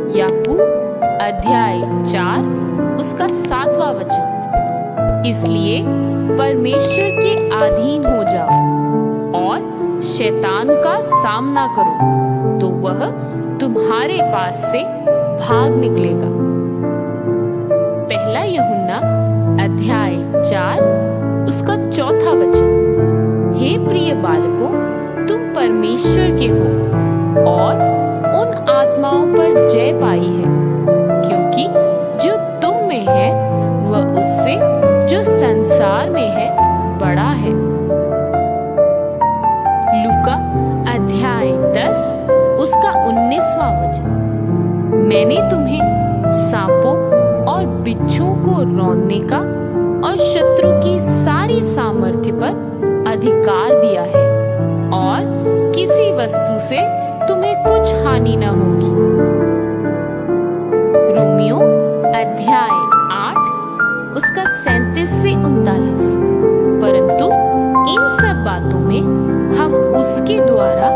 याकूब अध्याय 4 उसका 7वां वचन। इसलिए परमेश्वर के अधीन हो जाओ और शैतान का सामना करो, तो वह तुम्हारे पास से भाग निकलेगा। पहला यूहन्ना अध्याय 4 उसका 4वां वचन। हे प्रिय बालकों, तुम परमेश्वर के हो और उन आत्माओं पर जय पाई है, क्योंकि जो तुम में है वह उससे जो संसार में है बड़ा है। लूका अध्याय 10 उसका 19वां वचन। मैंने तुम्हें सांपों और बिच्छुओं को रौंदने का और शत्रु की सारी सामर्थ्य पर अधिकार दिया है, और किसी वस्तु से तुम्हें कुछ हानि न होगी। रोमियो अध्याय 8 उसका 37 से 39। परंतु इन सब बातों में हम उसके द्वारा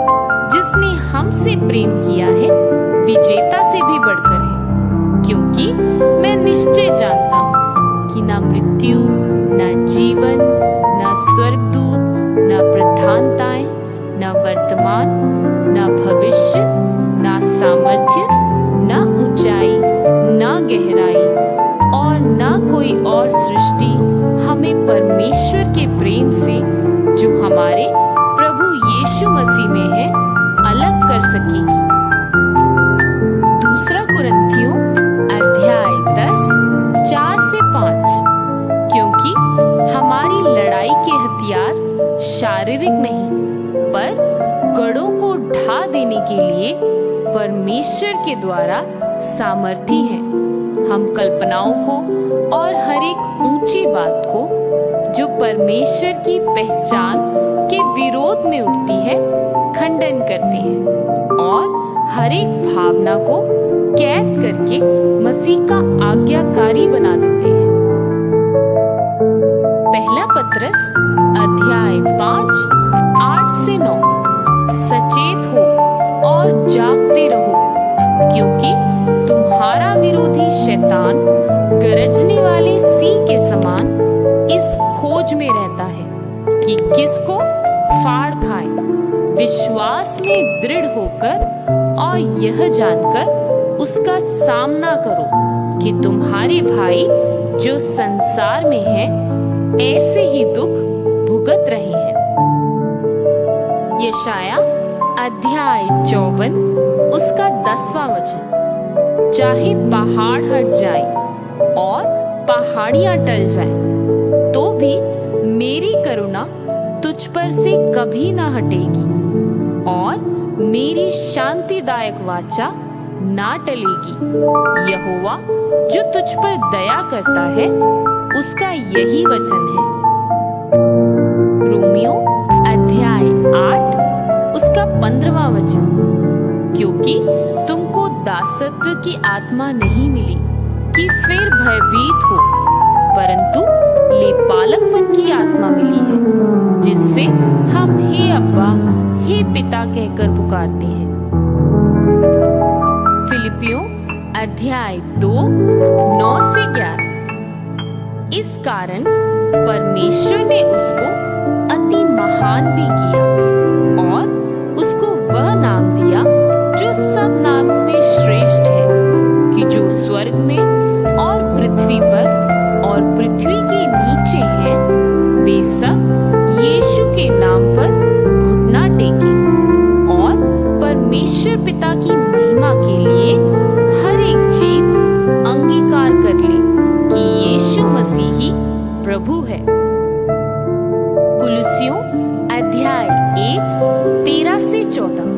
जिसने हमसे प्रेम किया है विजेता से भी बढ़कर है, क्योंकि मैं निश्चय जानता हूँ कि ना मृत्यु, ना जीवन, ना स्वर्गदूत, ना प्रधानताएं, ना वर्तमान, ना भविष्य, ना सामर्थ्य, ना ऊंचाई, ना गहराई और ना कोई और सृष्टि हमें परमेश्वर के प्रेम से जो हमारे प्रभु यीशु मसीह में है अलग कर सकेगी। दूसरा कुरिन्थियों अध्याय 10 4 से 5। क्योंकि हमारी लड़ाई के हथियार शारीरिक नहीं, पर गढ़ों को ढा देने के लिए परमेश्वर के द्वारा सामर्थी हैं। हम कल्पनाओं को और हर एक ऊंची बात को जो परमेश्वर की पहचान के विरोध में उठती है खंडन करते हैं, और हर एक भावना को कैद करके मसीह का आज्ञाकारी बना देते हैं। पहला पत्रस अध्याय 5 8 से 9। सचेत हो और जागते रहो, क्योंकि तुम्हारा विरोधी शैतान गरजने वाले सिंह के समान इस खोज में रहता है कि किसको फाड़ खाए। विश्वास में दृढ़ होकर और यह जानकर उसका सामना करो कि तुम्हारे भाई जो संसार में हैं ऐसे ही दुख भुगत रहे हैं। यशाया अध्याय 54 उसका 10वां वचन। चाहे पहाड़ हट जाए और पहाड़ियां टल जाएं, तो भी मेरी करुणा तुझ पर से कभी ना हटेगी और मेरी शांतिदायक वाचा ना टलेगी। यहोवा जो तुझ पर दया करता है उसका यही वचन है। रोमियो अध्याय 8 उसका 15वां वचन। क्योंकि तुमको दासत्व की आत्मा नहीं मिली कि फिर भयभीत हो, परंतु लेपालकपन की आत्मा मिली है, जिससे हम हे अब्बा, हे पिता कहकर पुकारते हैं। फिलिपियों अध्याय 2 9 से 11। इस कारण परमेश्वर ने उसको अति महान भी किया और उसको वह नाम दिया जो सब नामों में श्रेष्ठ है, कि जो स्वर्ग में और पृथ्वी पर और पृथ्वी के नीचे हैं, वे सब यीशु के नाम पर घुटना टेकें और परमेश्वर पिता की महिमा के लिए हर एक जीव अंगीकार कर ले कि यीशु मसीह ही प्रभु है। कुलुस्सियों अध्याय 1 13 से 14।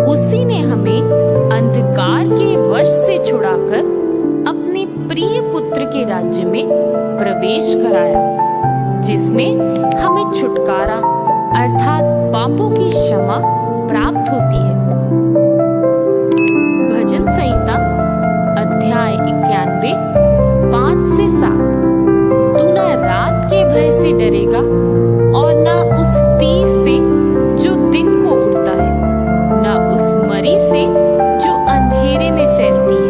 उसी ने हमें अंधकार के वश से छुड़ाकर अपने प्रिय पुत्र के राज्य में प्रवेश कराया, जिसमें हमें छुटकारा अर्थात पापों की क्षमा प्राप्त होती है। भजन संहिता अध्याय 91 5 से 7। तू न रात के भय से डरेगा और न उस तीर से जो दिन को उड़ता है, न उस मरी से जो अंधेरे में फैलती है।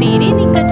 तेरे निकट